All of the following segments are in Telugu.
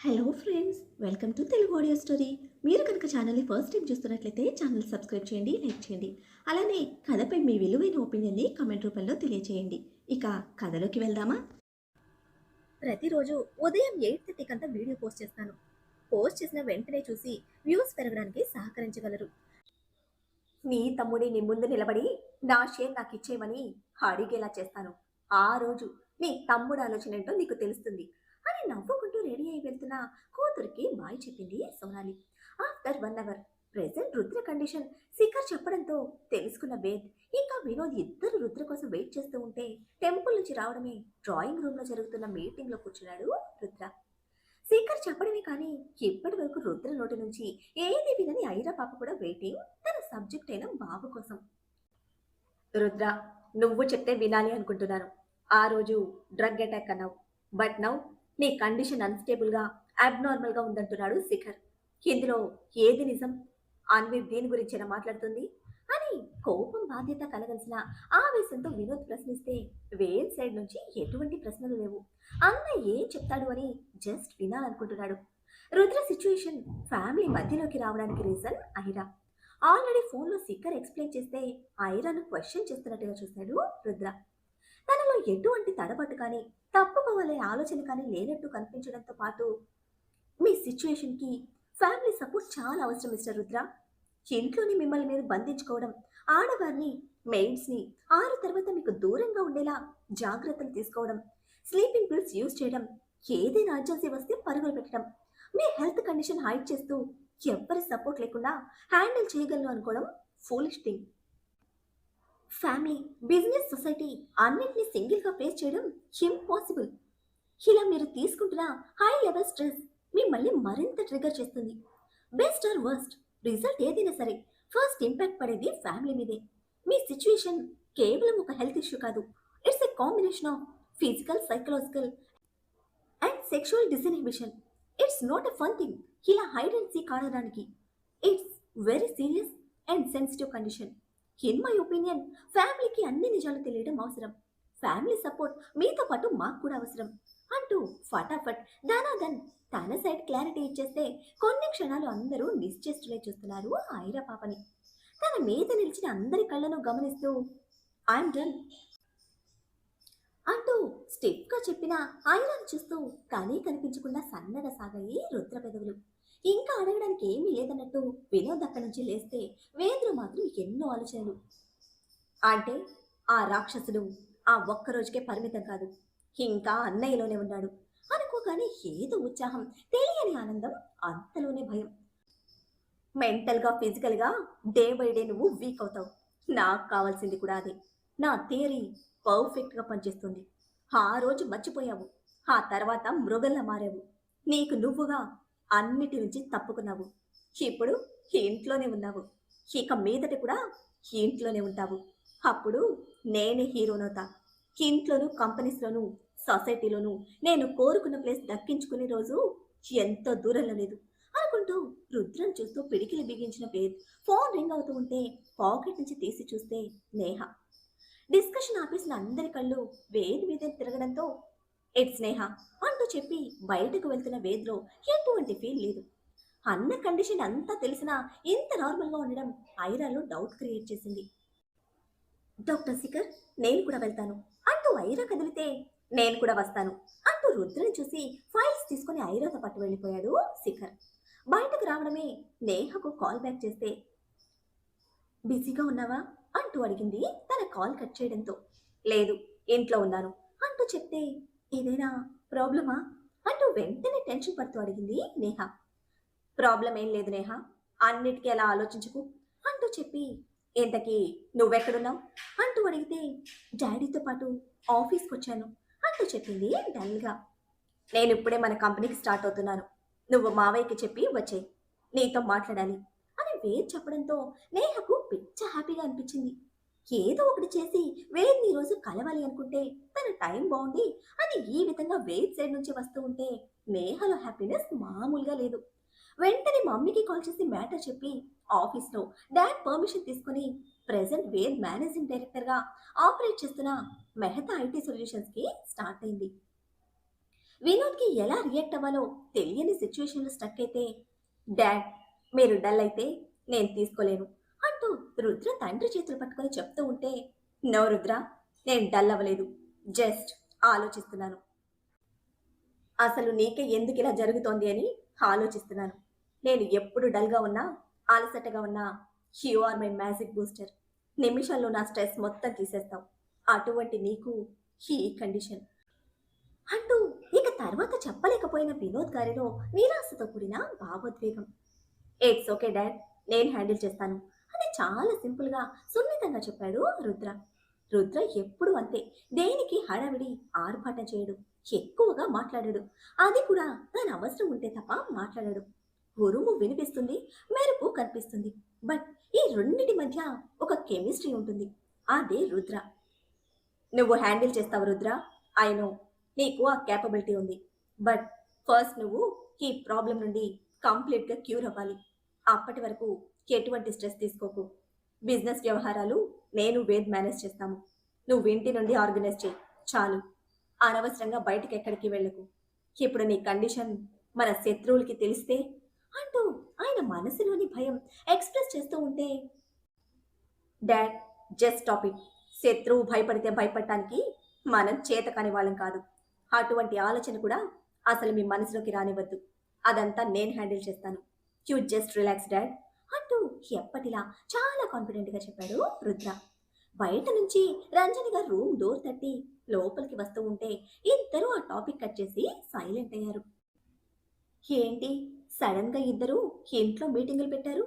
Hello friends, welcome to Telugu audio story. మీరు కనుక ఛానల్ని ఫస్ట్ టైం చూస్తున్నట్లయితే ఛానల్ సబ్స్క్రైబ్ చేయండి, లైక్ చేయండి. అలానే కథపై మీ విలువైన ఒపీనియన్ని కామెంట్ రూపంలో తెలియజేయండి. ఇక కథలోకి వెళ్దామా? ప్రతిరోజు ఉదయం 8:30 కంతా వీడియో పోస్ట్ చేస్తాను. పోస్ట్ చేసిన వెంటనే చూసి వ్యూస్ పెరగడానికి సహకరించగలరు. నీ తమ్ముడి నీ ముందు నిలబడి నా షేర్ నాకు ఇచ్చేయమని అడిగేలా చేస్తాను. ఆ రోజు నీ తమ్ముడు ఆలోచన ఏంటో నీకు తెలుస్తుంది అని నవ్వుకుంటూ రెడీ అయి వెళ్తున్న కూతురికి బాయ్ చెప్పింది Sonali. After 1 hour present Rudra condition Shikhar చెప్పడంతో తెలుసుకున్న వేద్ ఇంకా వినోద్ ఇద్దరు రుద్ర కోసం వెయిట్ చేస్తూ ఉంటే టెంపుల్ నుంచి రావడమే డ్రాయింగ్ రూమ్ లో జరుగుతున్న మీటింగ్ లో కూర్చున్నాడు రుద్ర. శేఖర్ చెప్పడమే కానీ ఇప్పటి వరకు రుద్ర నోటి నుంచి ఏది వినని ఐరా పాప కూడా వెయిటింగ్ తన సబ్జెక్ట్ అయిన బాబు కోసం. రుద్ర, నువ్వు చెప్తే వినాలి అనుకుంటున్నాను. ఆ రోజు డ్రగ్ అటాక్ అన్నావు, బట్ నౌ నీ కండిషన్ అన్స్టేబుల్ గా అబ్నార్మల్ గా ఉందంటున్నాడు శిఖర్. ఇందులో ఏది నిజం? అన్వీర్ దీని గురించేనా మాట్లాడుతుంది అని కోపం బాధ్యత కలగలిసిన ఆవేశంతో వినోద్ ప్రశ్నిస్తే వేల్ సైడ్ నుంచి ఎటువంటి ప్రశ్నలు లేవు. అన్న ఏం చెప్తాడు అని జస్ట్ వినాలనుకుంటున్నాడు. రుద్ర సిచ్యుయేషన్ ఫ్యామిలీ మధ్యలోకి రావడానికి రీజన్ ఐరా. ఆల్రెడీ ఫోన్లో సిక్కర్ ఎక్స్ప్లెయిన్ చేస్తే ఐరాను క్వశ్చన్ చేస్తున్నట్టుగా చూశాడు రుద్ర. తనలో ఎటువంటి తడబట్టు కానీ తప్పుకోవాలనే ఆలోచన కానీ లేనట్టు కనిపించడంతో పాటు మీ సిచ్యుయేషన్కి ఫ్యామిలీ సపోర్ట్ చాలా అవసరం మిస్టర్ రుద్ర. ఇంట్లోని మిమ్మల్ని మీరు బంధించుకోవడం, ఆడవారిని మెయిడ్స్ని 6 తర్వాత మీకు దూరంగా ఉండేలా జాగ్రత్తలు తీసుకోవడం, స్లీపింగ్ పిల్స్ యూజ్ చేయడం, ఏదైనా అర్జెన్సీ వస్తే పరుగులు పెట్టడం, మీ హెల్త్ కండిషన్ హైడ్ చేస్తూ ఎవ్వరి సపోర్ట్ లేకుండా హ్యాండిల్ చేయగలను అనుకోవడం foolish thing. Family, business, society అన్నింటినీ సింగిల్గా ఫేస్ చేయడం ఇంపాసిబుల్. ఇలా మీరు తీసుకుంటున్న హై లెవెల్ స్ట్రెస్ మిమ్మల్ని మరింత ట్రిగర్ చేస్తుంది. బెస్ట్ ఆర్ వర్స్ట్, రిజల్ట్ ఏదైనా సరే ఫస్ట్ ఇంపాక్ట్ పడేది ఫ్యామిలీ మీదే. మీ సిచ్యుయేషన్ కేవలం ఒక హెల్త్ ఇష్యూ కాదు, it's a combination of physical, psychological and sexual disinhibition. It's not a fun thing ఇలా హైడ్ అండ్ సీక్ ఆడడానికి. It's very serious and sensitive condition. In my opinion ఫ్యామిలీకి అన్ని నిజాలు తెలియడం అవసరం. ఫ్యామిలీ సపోర్ట్ మీతో పాటు మాకు కూడా అవసరం అంటూ ఫటాఫట్ దానాదన్ తన సైడ్ క్లారిటీ ఇచ్చేస్తే కొన్ని క్షణాలు అందరూ నిశ్చేష్టులై చూస్తున్నారు ఐరా పాపని. తన మీద నిలిచిన అందరి కళ్ళను గమనిస్తూ ఐఎమ్ డన్ అంటూ స్టిఫ్గా చెప్పిన ఐరాను చూస్తూ కానీ కనిపించకుండా సన్నగా సాగాయి రుద్ర పెదవులు. ఇంకా అడగడానికి ఏమీ లేదన్నట్టు వినోద్ అక్కడి నుంచి లేస్తే వేద్రు మాత్రం ఎన్నో ఆలోచనలు. అంటే ఆ రాక్షసుడు ఆ ఒక్క రోజుకే పరిమితం కాదు, ఇంకా అన్నయ్యలోనే ఉన్నాడు అనుకోగానే ఏదో ఉత్సాహం, తెలియని ఆనందం, అంతలోనే భయం. మెంటల్గా ఫిజికల్గా డే బై డే నువ్వు వీక్ అవుతావు. నాకు కావాల్సింది కూడా అదే. నా థియరీ పర్ఫెక్ట్గా పనిచేస్తుంది. ఆ రోజు మర్చిపోయావు, ఆ తర్వాత మృగంలా మారావు. నీకు నువ్వుగా అన్నిటి నుంచి తప్పుకున్నావు. ఇప్పుడు ఇంట్లోనే ఉన్నావు, ఇక మీదట కూడా ఇంట్లోనే ఉంటావు. అప్పుడు నేనే హీరోనవుతా. ఇంట్లోనూ, కంపెనీస్లోనూ, సొసైటీలోనూ నేను కోరుకున్న ప్లేస్ దక్కించుకునే రోజు ఎంతో దూరంలో లేదు అనుకుంటూ రుద్రం చూస్తూ పిడికిలి బిగించిన వేద్ ఫోన్ రింగ్ అవుతూ ఉంటే పాకెట్ నుంచి తీసి చూస్తే నేహ. డిస్కషన్ ఆపేసిన అందరి కళ్ళు వేద్ మీద తిరగడంతో ఇట్స్ నేహ అంటూ చెప్పి బయటకు వెళ్తున్న వేద్లో ఎటువంటి ఫీల్ లేదు. అన్న కండిషన్ అంతా తెలిసినా ఇంత నార్మల్గా ఉండడం ఐరాలో డౌట్ క్రియేట్ చేసింది. డాక్టర్ శిఖర్, నేను కూడా వెళ్తాను అంటూ ఐరా కదిలితే నేను కూడా వస్తాను అంటూ రుద్రని చూసి ఫైల్స్ తీసుకుని ఐరాతో పట్టు వెళ్ళిపోయాడు శిఖర్. బయటకు రావడమే నేహకు కాల్ బ్యాక్ చేస్తే బిజీగా ఉన్నావా అంటూ అడిగింది తన కాల్ కట్ చేయడంతో. లేదు, ఇంట్లో ఉన్నాను అంటూ చెప్తే ఏదైనా ప్రాబ్లమా అంటూ వెంటనే టెన్షన్ పడుతూ అడిగింది నేహ. ప్రాబ్లం ఏం లేదు నేహ, అన్నిటికీ అలా ఆలోచించుకు అంటూ చెప్పి ఇంతకీ నువ్వెక్కడున్నావు అంటూ అడిగితే డాడీతో పాటు ఆఫీస్కి వచ్చాను అంటూ చెప్పింది డల్గా. నేను ఇప్పుడే మన కంపెనీకి స్టార్ట్ అవుతున్నాను, నువ్వు మావయ్యకి చెప్పి వచ్చేయి, నీతో మాట్లాడాలి అని వేద్ చెప్పడంతో నేహకు పిచ్చ హ్యాపీగా అనిపించింది. ఏదో ఒకటి చేసి వేద్ని ఈరోజు కలవాలి అనుకుంటే తన టైం బాగుండి అది ఈ విధంగా వేద్ సైడ్ నుంచి వస్తూ ఉంటే నేహలో హ్యాపీనెస్ మామూలుగా లేదు. వెంటనే మమ్మీకి కాల్ చేసి మ్యాటర్ చెప్పి ఆఫీస్లో డాడ్ పర్మిషన్ తీసుకుని ప్రెసెంట్ వేద్ మేనేజింగ్ డైరెక్టర్గా ఆపరేట్ చేస్తున్న మెహతా ఐటీ సొల్యూషన్స్కి స్టార్ట్ అయింది. వినోద్కి ఎలా రియాక్ట్ అవ్వాలో తెలియని సిచ్యువేషన్లో స్టక్ అయితే, డాడ్ మీరు డల్ అయితే నేను తీసుకోలేను అంటూ రుద్ర తండ్రి చేతులు పట్టుకొని చెప్తూ ఉంటే, నో రుద్ర, నేను డల్ అవ్వలేదు, జస్ట్ ఆలోచిస్తున్నాను. అసలు నీకే ఎందుకు ఇలా జరుగుతోంది అని ఆలోచిస్తున్నాను. నేను ఎప్పుడు డల్గా ఉన్నా, అలసటగా ఉన్నా, you are my magic booster. నిమిషంలో నా స్ట్రెస్ మొత్తం తీసేస్తావు. అటువంటి నీకు ఈ కండిషన్ అంటూ ఇక తర్వాత చెప్పలేకపోయిన వినోద్ గారిలో నిరాశతో కూడిన భావోద్వేగం. ఇట్స్ ఓకే డాడ్, నేను హ్యాండిల్ చేస్తాను అని చాలా సింపుల్గా సున్నితంగా చెప్పాడు రుద్ర. రుద్ర ఎప్పుడు అంతే, దేనికి హడావిడి ఆర్భాటం చేయడు, ఎక్కువగా మాట్లాడాడు. అది కూడా దాని అవసరం ఉంటే తప్ప మాట్లాడాడు. ఉరుము వినిపిస్తుంది, మెరుపు కనిపిస్తుంది, బట్ ఈ రెండిటి మధ్య ఒక కెమిస్ట్రీ ఉంటుంది. అదే రుద్ర. నువ్వు హ్యాండిల్ చేస్తావు రుద్ర, ఐ నో, నీకు ఆ క్యాపబిలిటీ ఉంది. బట్ ఫస్ట్ నువ్వు ఈ ప్రాబ్లం నుండి కంప్లీట్గా క్యూర్ అవ్వాలి. అప్పటి వరకు ఎటువంటి స్ట్రెస్ తీసుకోకు. బిజినెస్ వ్యవహారాలు నేను వేద్ మేనేజ్ చేస్తాము. నువ్వు ఇంటి నుండి ఆర్గనైజ్ చేయి చాలు. అనవసరంగా బయటకు ఎక్కడికి వెళ్ళకు. ఇప్పుడు నీ కండిషన్ మన శత్రువులకి తెలిస్తే అంటూ ఆయన మనసులోని భయం ఎక్స్ప్రెస్ చేస్తూ ఉంటే, డాడ్ జస్ట్ స్టాప్ ఇట్. శత్రువు భయపడితే భయపడటానికి మనం చేతకాని వాళ్ళం కాదు. అటువంటి ఆలోచన కూడా అసలు మీ మనసులోకి రానివ్వద్దు. అదంతా నేను హ్యాండిల్ చేస్తాను. యూ జస్ట్ రిలాక్స్ డాడ్ అంటూ ఎప్పటిలా చాలా కాన్ఫిడెంట్గా చెప్పాడు రుద్ర. బయట నుంచి రంజని గారు రూమ్ డోర్ తట్టి లోపలికి వస్తూ ఉంటే ఇద్దరు ఆ టాపిక్ కట్ చేసి సైలెంట్ అయ్యారు. ఏంటి సడన్ గా ఇద్దరు ఇంట్లో మీటింగులు పెట్టారు?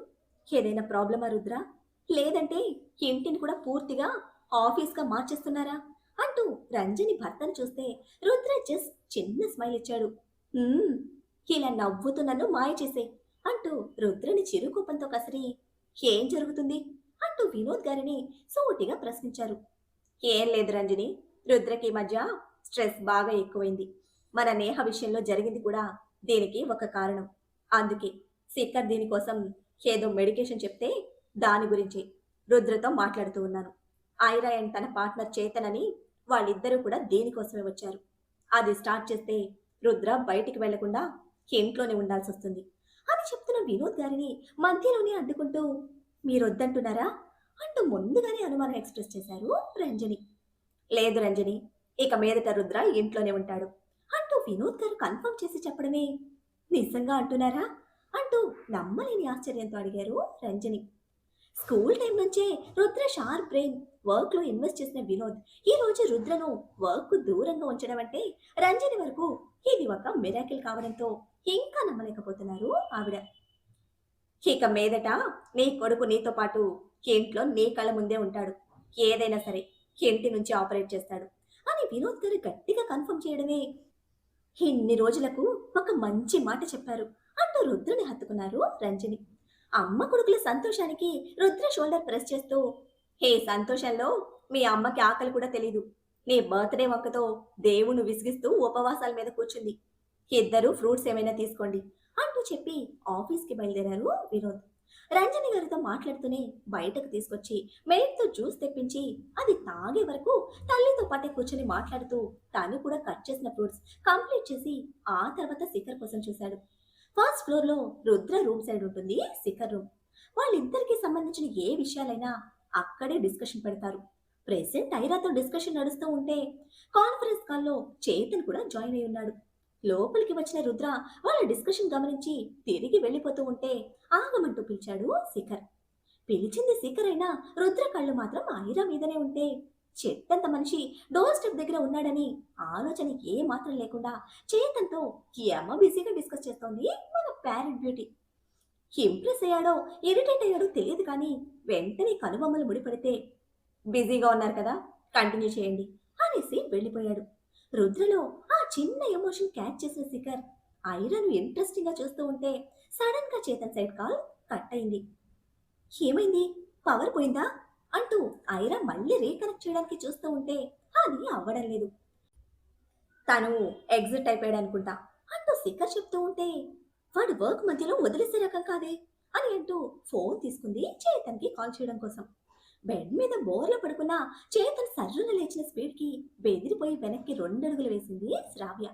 ఏదైనా ప్రాబ్లమా రుద్ర? లేదంటే ఇంటిని కూడా పూర్తిగా ఆఫీస్గా మార్చేస్తున్నారా అంటూ రంజని భర్తను చూస్తే రుద్ర జస్ట్ చిన్న స్మైల్ ఇచ్చాడు. "హ్మ్, ఇలా నవ్వుతూ నన్ను మాయ చేసే అంటూ రుద్రని చిరుకోపంతో కసిరి, ఏం జరుగుతుంది అంటూ వినోద్ గారిని సూటిగా ప్రశ్నించారు. ఏం లేదు రంజని, రుద్రకి ఈ మధ్య స్ట్రెస్ బాగా ఎక్కువైంది. మన నేహ విషయంలో జరిగింది కూడా దీనికి ఒక కారణం. అందుకే శిఖర్ దీనికోసం ఏదో మెడికేషన్ చెప్తే దాని గురించి రుద్రతో మాట్లాడుతూ ఉన్నాను. ఐరా అండ్ తన పార్ట్నర్ చేతన్ అని వాళ్ళిద్దరూ కూడా దీనికోసమే వచ్చారు. అది స్టార్ట్ చేస్తే రుద్ర బయటికి వెళ్లకుండా ఇంట్లోనే ఉండాల్సి వస్తుంది అని చెప్తున్న వినోద్ గారిని మధ్యలోనే అడ్డుకుంటూ, మీరొద్దంటున్నారా అంటూ ముందుగానే అనుమానం ఎక్స్ప్రెస్ చేశారు రంజని. లేదు రంజని, ఇక మీదట రుద్ర ఇంట్లోనే ఉంటాడు అంటూ వినోద్ గారు కన్ఫర్మ్ చేసి చెప్పడమే, నిజంగా అంటున్నారా అంటూ నమ్మలేని ఆశ్చర్యంతో అడిగారు రంజని. స్కూల్ టైం నుంచే రుద్ర షార్ప్ బ్రెయిన్ వర్క్ లో ఇన్వెస్ట్ చేసిన వినోద్ ఈ రోజు రుద్రను వర్క్ కు దూరంగా ఉంచడం అంటే రంజని వరకు ఇది ఒక మిరాకిల్ కావడంతో ఇంకా నమ్మలేకపోతున్నారు ఆవిడ. ఇక మీదట నీ కొడుకు నీతో పాటు ఇంట్లో నీ కళ్ళ ముందే ఉంటాడు, ఏదైనా సరే ఇంటి నుంచి ఆపరేట్ చేస్తాడు అని వినోద్ గారు గట్టిగా కన్ఫర్మ్ చేయడమే, ఇన్ని రోజులకు ఒక మంచి మాట చెప్పారు అంటూ రుద్రని హత్తుకున్నారు రంజని. అమ్మ కొడుకుల సంతోషానికి రుద్ర షోల్డర్ ప్రెస్ చేస్తూ, హే సంతోషంలో మీ అమ్మకి ఆకలి కూడా తెలీదు. నీ బర్త్డే మొక్కతో దేవుణ్ణి విసిగిస్తూ ఉపవాసాల మీద కూర్చుంది. ఇద్దరు ఫ్రూట్స్ ఏమైనా తీసుకోండి అంటూ చెప్పి ఆఫీస్కి బయలుదేరారు వినోద్. రంజని గారితో మాట్లాడుతూనే బయటకు తీసుకొచ్చి మెయిట్తో జ్యూస్ తెప్పించి అది తాగే వరకు తల్లితో పాటే కూర్చొని మాట్లాడుతూ తను కూడా కట్ చేసిన ఫ్రూట్స్ కంప్లీట్ చేసి ఆ తర్వాత శిఖర్ కోసం చూశాడు. ఫస్ట్ ఫ్లోర్ లో రుద్ర రూమ్ సైడ్ ఉంటుంది శిఖర్ రూమ్. వాళ్ళిద్దరికి సంబంధించిన ఏ విషయాలైనా అక్కడే డిస్కషన్ పెడతారు. ప్రెసెంట్ ఐరాతో డిస్కషన్ నడుస్తూ ఉంటే కాన్ఫరెన్స్ కాల్లో చేతన్ కూడా జాయిన్ అయి ఉన్నాడు. లోపలికి వచ్చిన రుద్ర వాళ్ళ డిస్కషన్ గమనించి తిరిగి వెళ్ళిపోతూ ఉంటే ఆగమంటూ పిలిచాడు శిఖర్. పిలిచింది శిఖర్ అయినా రుద్ర కళ్ళు మాత్రం ఐరా మీదనే ఉంటే చెట్టంత మనిషి డోర్ స్టెప్ దగ్గర ఉన్నాడని ఆలోచన ఏ మాత్రం లేకుండా చేతన్తో ఏమో బిజీగా డిస్కస్ చేస్తోంది మన ప్యారెంట్ బ్యూటీ. ఇంప్రెస్ అయ్యాడో ఇరిటేట్ అయ్యాడో తెలియదు కానీ వెంటనే కనుబొమ్మలు ముడిపడితే, బిజీగా ఉన్నారు కదా, కంటిన్యూ చేయండి అనేసి వెళ్ళిపోయాడు. రుద్రలో ఆ చిన్న ఎమోషన్ క్యాచ్ చేసిన శిఖర్ ఐరాను ఇంట్రెస్టింగ్ గా చూస్తూ ఉంటే సడన్ గా చేతన్ సైడ్ కాల్ కట్ అయింది. ఏమైంది, పవర్ పోయిందా అంటూ ఐరా మళ్ళీ రీకనెక్ట్ చేయడానికి చూస్తూ ఉంటే అది అవ్వడం లేదు. తను ఎగ్జిట్ అయిపోయాడు అనుకుంటా అంటూ శిఖర్ చెప్తూ ఉంటే, వాడు వర్క్ మధ్యలో వదిలేసే రకం కాదే అని అంటూ ఫోన్ తీసుకుంది చేతన్కి కాల్ చేయడం కోసం. బెడ్ మీద బోర్ల పడుకున్న చేతన్ సర్రున లేచిన స్పీడ్కి బెదిరిపోయి వెనక్కి 2 అడుగులు వేసింది శ్రావ్య.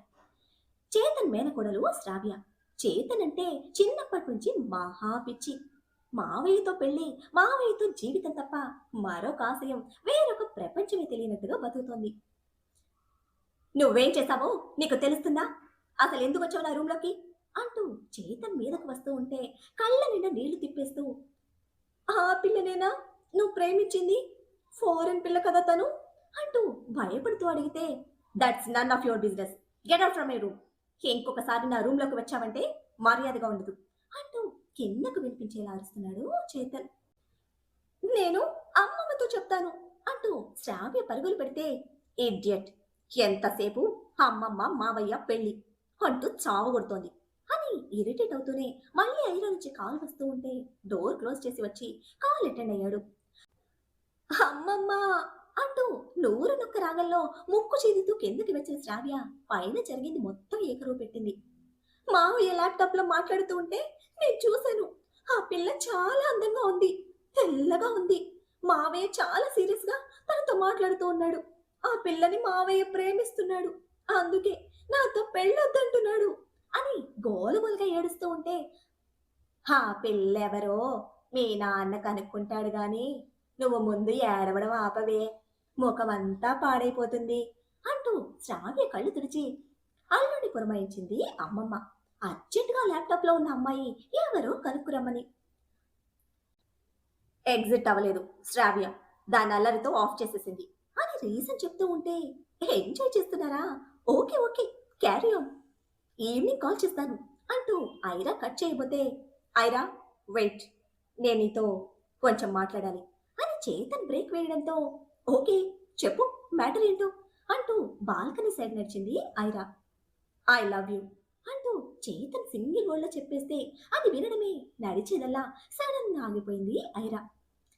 చేతన్ మేనకోడలు శ్రావ్య. చేతన్ అంటే చిన్నప్పటి నుంచి మహా పిచ్చి. మావయ్యతో పెళ్లి, మావయ్యతో జీవితం తప్ప మరొక ఆశయం, వేరొక ప్రపంచమే తెలియనట్టుగా బతుకుతోంది. నువ్వేం చేశావో నీకు తెలుస్తుందా? అసలు ఎందుకు వచ్చావు నా రూమ్లోకి అంటూ చేతన్ మీదకు వస్తూ ఉంటే కళ్ళ నిండా నీళ్లు తిప్పేస్తూ, ఆ పిల్లనేనా నువ్వు ప్రేమించింది? ఫారెన్ పిల్ల కదా తను అంటూ భయపడుతూ అడిగితే, that's none of your business, get out from my room. ఇంకొకసారి నా రూమ్లోకి వచ్చావంటే మర్యాదగా ఉండదు అంటూ కిందకు వినిపించేలా అరుస్తున్నాడు చేతన్. నేను అమ్మమ్మతో చెప్తాను అంటూ శ్రావ్య పరుగులు పెడితే, ఇడియట్, ఎంతసేపు అమ్మమ్మ మావయ్య పెళ్లి అంటూ చావు కొడుతోంది అని ఇరిటేట్ అవుతూనే మళ్ళీ ఐరా నుంచి కాల్ వస్తూ ఉంటే డోర్ క్లోజ్ చేసి వచ్చి కాల్ అటెండ్ అయ్యాడు. అమ్మమ్మ అంటూ నూరు నొక్క రాగంలో ముక్కు చీదుతూ కిందకి వచ్చిన శ్రావ్య పైన జరిగింది మొత్తం ఏకరువు పెట్టింది. మావయ్య ల్యాప్టాప్ లో మాట్లాడుతూ ఉంటే నేను చూశాను. ఆ పిల్ల చాలా అందంగా ఉంది, తెల్లగా ఉంది. మావయ్య చాలా సీరియస్ గా తనతో మాట్లాడుతూ ఉన్నాడు. ఆ పిల్లని మావయ్య ప్రేమిస్తున్నాడు, అందుకే నాతో పెళ్ళొద్దంటున్నాడు అని గోలగోలుగా ఏడుస్తూ ఉంటే, ఆ పిల్లెవరో మీ నాన్న కనుక్కుంటాడు గాని నువ్వు ముందు ఏడవడం ఆపవే, ముఖమంతా పాడైపోతుంది అంటూ శ్రావ్య కళ్ళు తుడిచి అల్లుడిని పురమాయించింది అమ్మమ్మ. అర్జెంటుగా ల్యాప్టాప్ లో ఉన్న అమ్మాయి ఎవరో కనుక్కురమ్మని. ఎగ్జిట్ అవ్వలేదు శ్రావ్య, దాని అల్లరితో ఆఫ్ చేసేసింది అని రీజన్ చెప్తూ ఉంటే, ఎంజాయ్ చేస్తున్నారా? Okay okay, carry on, evening call చేస్తాను అంటూ ఐరా కట్ చేయబోతే, ఐరా వెయిట్, నేను నీతో కొంచెం మాట్లాడాలి అని చేతన్ బ్రేక్ వేయడంతో, ఓకే చెప్పు, మ్యాటర్ ఏంటో అంటూ బాల్కనీ సైడ్ నడిచింది ఐరా. ఐ లవ్ యూ అంటూ చేతన్ సింగిల్ వర్డ్ లో చెప్పేస్తే అది వినడమే నడిచేదల్లా సడన్ గా ఆగిపోయింది ఐరా.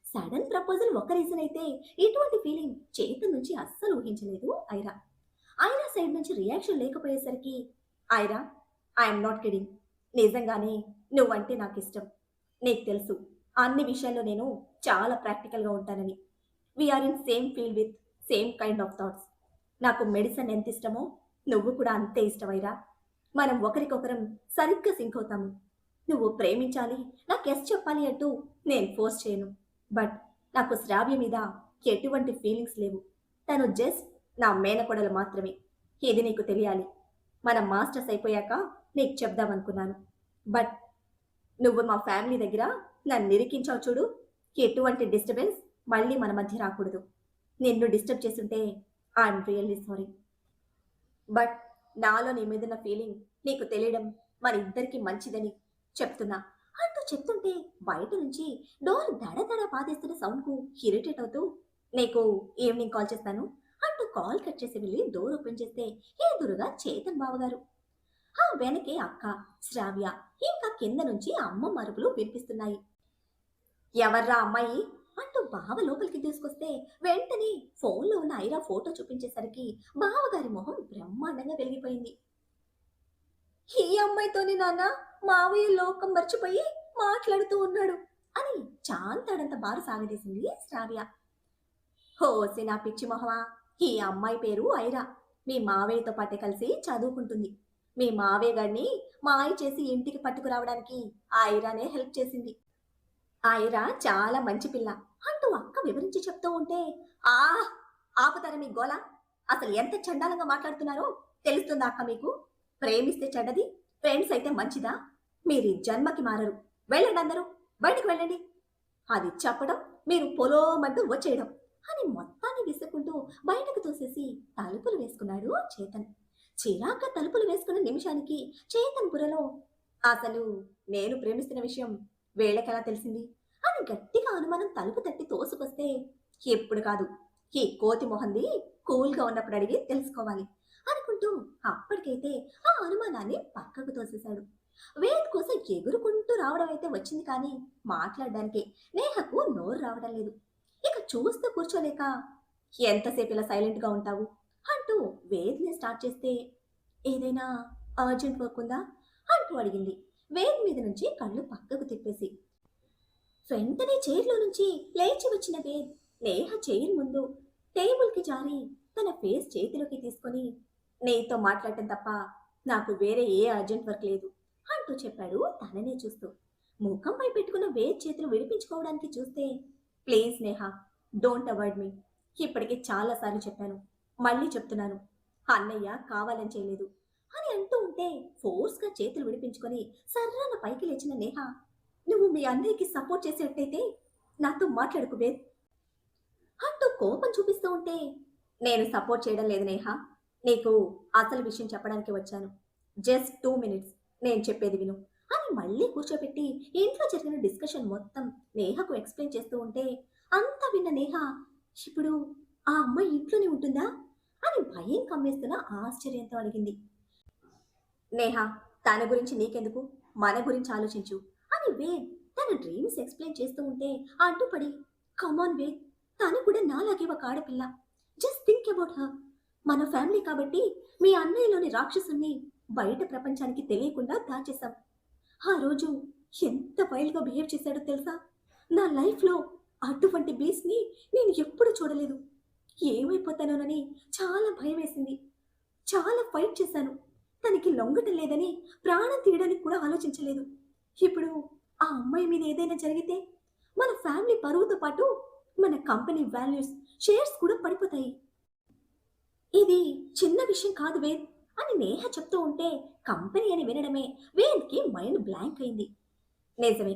సడన్ ప్రపోజల్ ఒక రీజన్ అయితే ఇటువంటి ఫీలింగ్ చేతన్ నుంచి అస్సలు ఊహించలేదు ఐరా. ఐరా సైడ్ నుంచి రియాక్షన్ లేకపోయేసరికి, ఐరా ఐఎమ్ నాట్ కిడింగ్, నిజంగానే నువ్వంటే నాకు ఇష్టం. నీకు తెలుసు అన్ని విషయాల్లో నేను చాలా ప్రాక్టికల్గా ఉంటానని. We are in same field with same kind of thoughts. నాకు మెడిసిన్ ఎంత ఇష్టమో నువ్వు కూడా అంతే ఇష్టమైరా. మనం ఒకరికొకరం సరిగ్గా సింక్ అవుతాము. నువ్వు ప్రేమించాలి, నాకు ఎస్ చెప్పాలి అంటూ నేను ఫోర్స్ చేయను. బట్ నాకు శ్రావ్య మీద ఎటువంటి ఫీలింగ్స్ లేవు. తను జస్ట్ నా మేనకోడలు మాత్రమే. ఇది నీకు తెలియాలి. మనం మాస్టర్స్ అయిపోయాక నీకు చెప్దామనుకున్నాను. బట్ నువ్వు మా ఫ్యామిలీ దగ్గర నన్ను నిరికించావు చూడు, ఎటువంటి డిస్టర్బెన్స్ మళ్ళీ మన మధ్య రాకూడదు. నిన్ను డిస్టర్బ్ చేస్తుంటే ఐఎమ్ రియల్లీ సారీ. బట్ నాలో నీ మీదున్న ఫీలింగ్ నీకు తెలియడం మన ఇద్దరికి మంచిదని చెప్తున్నా అంటూ చెప్తుంటే బయట నుంచి డోర్ దడ పాదేస్తున్న సౌండ్కు ఇరిటేట్ అవుతూ, నీకు ఈవినింగ్ కాల్ చేస్తాను అంటూ కాల్ కట్ చేసి వెళ్ళి డోర్ ఓపెన్ చేస్తే ఎదురుగా చేతన్ బావగారు. ఆ వెనకే అక్క శ్రావ్య, ఇంకా కింద నుంచి అమ్మ మరుపులు వినిపిస్తున్నాయి. ఎవర్రా అమ్మాయి అంటూ బావ లోపలికి తీసుకొస్తే వెంటనే ఫోన్లో ఉన్న ఐరా ఫోటో చూపించేసరికి బావగారి మొహం బ్రహ్మాండంగా వెలిగిపోయింది. ఈ అమ్మాయితోనే నాన్న మావయ్య లోకం మర్చిపోయి మాట్లాడుతూ ఉన్నాడు అని చాంతాడంత బారు సాగదీసింది శ్రావ్య. హోసి నా పిచ్చి మొహమా, ఈ అమ్మాయి పేరు ఐరా. మీ మావయ్యతో పాటే కలిసి చదువుకుంటుంది. మీ మావయ్య గారిని మాయ చేసి ఇంటికి పట్టుకురావడానికి ఐరానే హెల్ప్ చేసింది. ఐరా చాలా మంచి పిల్ల అంటూ అక్క వివరించి చెప్తూ ఉంటే, ఆ ఆపుతారా మీ గోల? అసలు ఎంత చండాలంగా మాట్లాడుతున్నారో తెలుస్తుందా అక్క మీకు? ప్రేమిస్తే చెడ్డది, ఫ్రెండ్స్ అయితే మంచిదా? మీరు జన్మకి మారరు. వెళ్ళండి, అందరూ బయటికి వెళ్ళండి. అది చెప్పడం, మీరు పొలోమంటూ వచ్చేయడం అని మొత్తాన్ని విసుకుంటూ బయటకు తోసేసి తలుపులు వేసుకున్నాడు చేతన్. చిరాక తలుపులు వేసుకున్న నిమిషానికి చేతన్ బుర్రలో, అసలు నేను ప్రేమిస్తున్న విషయం వీళ్ళకెలా తెలిసింది అని గట్టిగా అనుమానం తలుపు తట్టి తోసుకొస్తే, ఎప్పుడు కాదు, ఈ కోతి మొహంది కూల్గా ఉన్నప్పుడు అడిగి తెలుసుకోవాలి అనుకుంటూ అప్పటికైతే ఆ అనుమానాన్ని పక్కకు తోసేశాడు. వేద్ కోసం ఎగురుకుంటూ రావడం అయితే వచ్చింది, కానీ మాట్లాడడానికి నేహకు నోరు రావడం లేదు. ఇక చూస్తూ కూర్చోలేక, ఎంతసేపు ఇలా సైలెంట్గా ఉంటావు అంటూ వేద్ని స్టార్ట్ చేస్తే, ఏదైనా అర్జెంట్ వర్క్ ఉందా అంటూ అడిగింది వేద్ మీద నుంచి కళ్ళు పక్కకు తిప్పేసి. వెంటనే చైర్లో నుంచి లేచి వచ్చిన వేద్ నేహ చైర్ ముందు టేబుల్కి జారి తన ఫేస్ చేతిలోకి తీసుకొని, నీతో మాట్లాడటం తప్ప నాకు వేరే ఏ అర్జెంట్ వర్క్ లేదు అంటూ చెప్పాడు తననే చూస్తూ. ముఖంపై పెట్టుకున్న వేడి చేతులు విడిపించుకోవడానికి చూస్తే, ప్లీజ్ నేహ, డోంట్ అవాయిడ్ మీ. ఇప్పటికే చాలాసార్లు చెప్పాను, మళ్ళీ చెప్తున్నాను, అన్నయ్య కావాలని చేయలేదు అని అంటూ ఉంటే ఫోర్స్గా చేతులు విడిపించుకొని సర్రాన పైకి లేచిన నేహ, నువ్వు మీ అన్నయ్యకి సపోర్ట్ చేసేటట్టయితే నాతో మాట్లాడుకు వేద్ అంటూ కోపం చూపిస్తూ ఉంటే, నేను సపోర్ట్ చేయడం లేదు నేహ, నీకు అసలు విషయం చెప్పడానికి వచ్చాను. జస్ట్ 2 minutes, నేను చెప్పేది విను అని మళ్ళీ కూర్చోబెట్టి ఇంట్లో జరిగిన డిస్కషన్ మొత్తం నేహకు ఎక్స్ప్లెయిన్ చేస్తూ ఉంటే, అంతా విన్న నేహ, ఇప్పుడు ఆ అమ్మాయి ఇంట్లోనే ఉంటుందా అని భయం కమ్మేస్తున్న ఆశ్చర్యంతో అడిగింది. నేహ, తన గురించి నీకెందుకు, మన గురించి ఆలోచించు అని వేద్ తన డ్రీమ్స్ ఎక్స్ప్లెయిన్ చేస్తూ ఉంటే అడ్డుపడి, కమాన్ వేద్, తను కూడా నాలాగే ఒక ఆడపిల్ల, జస్ట్ థింక్ అబౌట్ హర్. మన ఫ్యామిలీ కాబట్టి మీ అన్నయ్యలోని రాక్షసుని బయట ప్రపంచానికి తెలియకుండా దాచేశాం. ఆ రోజు ఎంత వైల్డ్గా బిహేవ్ చేశాడో తెలుసా? నా లైఫ్లో అటువంటి బీస్ని నేను ఎప్పుడు చూడలేదు. ఏమైపోతానోనని చాలా భయం వేసింది. చాలా ఫైట్ చేశాను. తనకి లొంగటం లేదని ప్రాణం తీయడానికి కూడా ఆలోచించలేదు. ఇప్పుడు ఆ అమ్మాయి మీద ఏదైనా జరిగితే మన ఫ్యామిలీ పరువుతో పాటు మన కంపెనీ వాల్యూస్, షేర్స్ కూడా పడిపోతాయి. ఇది చిన్న విషయం కాదు వేద్ అని నేహ చెప్తూ ఉంటే కంపెనీ అని వినడమే వేద్కి మైండ్ బ్లాంక్ అయింది. నిజమే,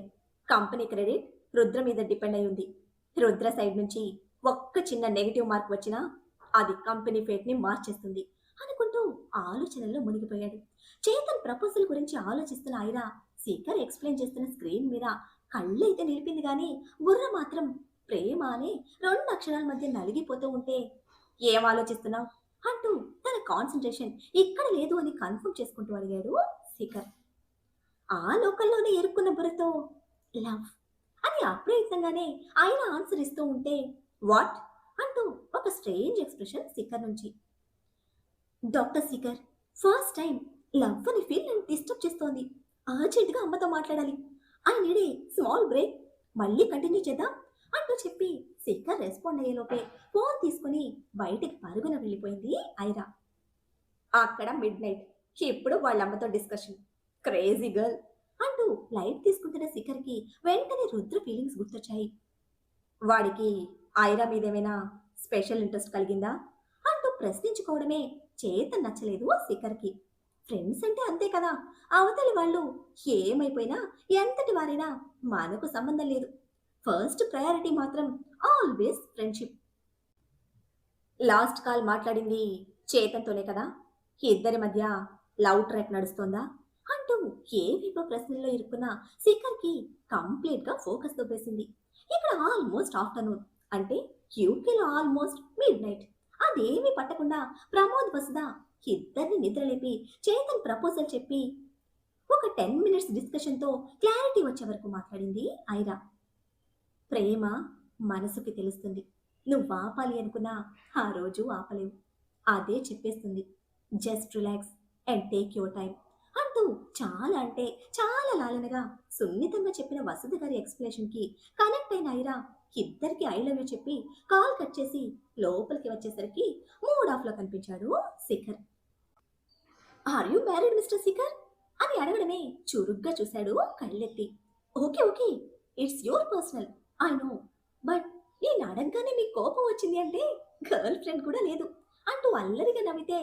కంపెనీ క్రెడిట్ రుద్ర మీద డిపెండ్ అయి ఉంది. రుద్ర సైడ్ నుంచి ఒక్క చిన్న నెగిటివ్ మార్క్ వచ్చినా అది కంపెనీ ఫేట్ని మార్చేస్తుంది అనుకుంటూ ఆలోచనల్లో మునిగిపోయాడు. చేతన్ ప్రపోజల్ గురించి ఆలోచిస్తున్న ఐరా శిఖర్ ఎక్స్ప్లెయిన్ చేస్తున్న స్క్రీన్ మీద కళ్ళైతే నిలిపింది కానీ బుర్ర మాత్రం ప్రేమ అనే 2 అక్షరాల మధ్య నలిగిపోతూ ఉంటే, ఏం ఆలోచిస్తున్నావు అంటూ తన కాన్సన్ట్రేషన్ ఇక్కడ లేదు అని కన్ఫర్మ్ చేసుకుంటూ అడిగాడు శిఖర్. ఆ లోకల్లోనే ఎరుక్కున్న బుర్రతో లవ్ అని అప్రయత్నంగానే ఆయన ఆన్సర్ ఇస్తూ ఉంటే, వాట్ అంటూ ఒక స్ట్రేంజ్ ఎక్స్ప్రెషన్ శిఖర్ నుంచి. Doctor Shikhar, first time love అని ఫీల్ నన్ను డిస్టర్బ్ చేస్తోంది. అర్జెంటుగా అమ్మతో మాట్లాడాలి. I need a small break, మళ్ళీ కంటిన్యూ చేద్దాం అంటూ చెప్పి శిఖర్ రెస్పాండ్ అయ్యేలోపే ఫోన్ తీసుకుని బయటికి పరుగున వెళ్ళిపోయింది ఐరా. అక్కడ మిడ్ నైట్, ఇప్పుడు వాళ్ళ అమ్మతో డిస్కషన్. క్రేజీ గర్ల్ అంటూ లైట్ తీసుకుంటున్న శిఖర్కి వెంటనే రుద్ర ఫీలింగ్స్ గుర్తొచ్చాయి. వాడికి ఐరా మీద ఏమైనా స్పెషల్ ఇంట్రెస్ట్ కలిగిందా అంటూ ప్రశ్నించుకోవడమే చేతన్ నచ్చలేదు శిఖర్కి. ఫ్రెండ్స్ అంటే అంతే కదా, అవతలి వాళ్ళు ఏమైపోయినా ఎంతటి వారైనా మనకు సంబంధం లేదు. ఫస్ట్ ప్రయారిటీ మాత్రం ఆల్వేస్ ఫ్రెండ్షిప్. లాస్ట్ కాల్ మాట్లాడింది చేతన్తోనే కదా, ఇద్దరి మధ్య లవ్ ట్రాక్ నడుస్తోందా అంటూ ఏవేవో ప్రశ్నల్లో ఇరుక్కున్న శిఖర్కి కంప్లీట్గా ఫోకస్ తప్పేసింది. ఇక్కడ ఆల్మోస్ట్ ఆఫ్టర్నూన్, అంటే యూకేలో ఆల్మోస్ట్ మిడ్ నైట్. అదేమీ పట్టకుండా ప్రమోద్ వసుద ఇద్దరిని నిద్రలేపి చేతన్ ప్రపోజల్ చెప్పి ఒక 10 minutes డిస్కషన్తో క్లారిటీ వచ్చే వరకు మాట్లాడింది ఐరా. ప్రేమ మనసుకి తెలుస్తుంది, నువ్వు ఆపాలి అనుకున్నా ఆ రోజు ఆపలేవు, అదే చెప్పేస్తుంది. Just relax and take your time అంటూ చాలా అంటే చాలా లాలనగా సున్నితంగా చెప్పిన వసుధ గారి ఎక్స్ప్లెనేషన్కి కనెక్ట్ అయిన ఐరా ఇద్దరికి ఐ లవ్ యూ చెప్పి కాల్ కట్ చేసి లోపలికి వచ్చేసరికి మూడ్ ఆఫ్లో కనిపించాడు Shikhar. Are you married mister Shikhar అని అడగడమే చురుగ్గా చూశాడు కళ్ళెత్తి. Okay okay, it's your personal, I know, but నేను అడగగానే మీకు కోపం వచ్చింది అంటే గర్ల్ ఫ్రెండ్ కూడా లేదు అంటూ అల్లరిగా నవ్వితే,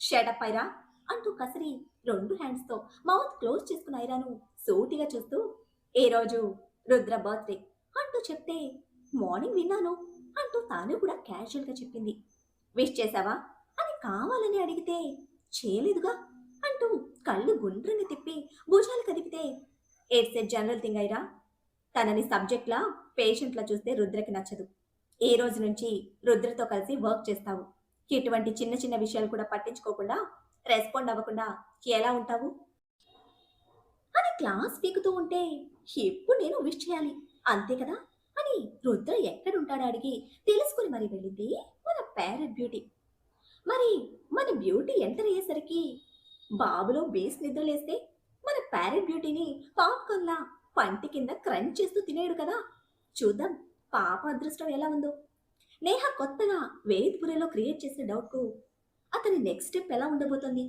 షటప్ ఐరా అంటూ కసరి 2 హ్యాండ్స్తో మౌత్ క్లోజ్ చేసుకున్న ఐరాను సూటిగా చూస్తూ, ఏ రోజు రుద్ర బర్త్డే అంటూ చెప్తే, మార్నింగ్ విన్నాను అంటూ తాను కూడా క్యాజువల్గా చెప్పింది. విష్ చేశావా అని కావాలని అడిగితే, చేయలేదుగా అంటూ కళ్ళు గుండ్రంగా తిప్పి భుజాలు కదిపితే, it's a general thing Aira, తనని సబ్జెక్ట్లా పేషెంట్లా చూస్తే రుద్రకి నచ్చదు. ఏ రోజు నుంచి రుద్రతో కలిసి వర్క్ చేస్తావు, ఇటువంటి చిన్న చిన్న విషయాలు కూడా పట్టించుకోకుండా రెస్పాండ్ అవ్వకుండా ఎలా ఉంటావు అని క్లాస్ పీకుతూ ఉంటే, ఎప్పుడు నేను విష్ చేయాలి అంతే కదా అని రుద్ర ఎక్కడుంటాడో అడిగి తెలుసుకుని మరి వెళ్ళింది మన ప్యారెట్ బ్యూటీ. మరి మన బ్యూటీ ఎంటర్ అయ్యేసరికి బాబులో బేస్ నిద్రలేస్తే మన ప్యారెట్ బ్యూటీని పాప్కార్న్లా పంటి కింద క్రంచ్ చేస్తూ తినేడు కదా. చూద్దాం పాప అదృష్టం ఎలా ఉందో. నేహ కొత్తగా వేద్పురిలో క్రియేట్ చేసిన డౌట్కు అతని నెక్స్ట్ స్టెప్ ఎలా ఉండబోతోంది.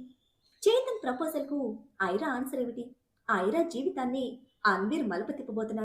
చేతన్ ప్రపోజల్కు ఐరా ఆన్సర్ ఏమిటి? ఐరా జీవితాన్ని అన్వీర్ మలుపు తిప్పబోతున్నాడు.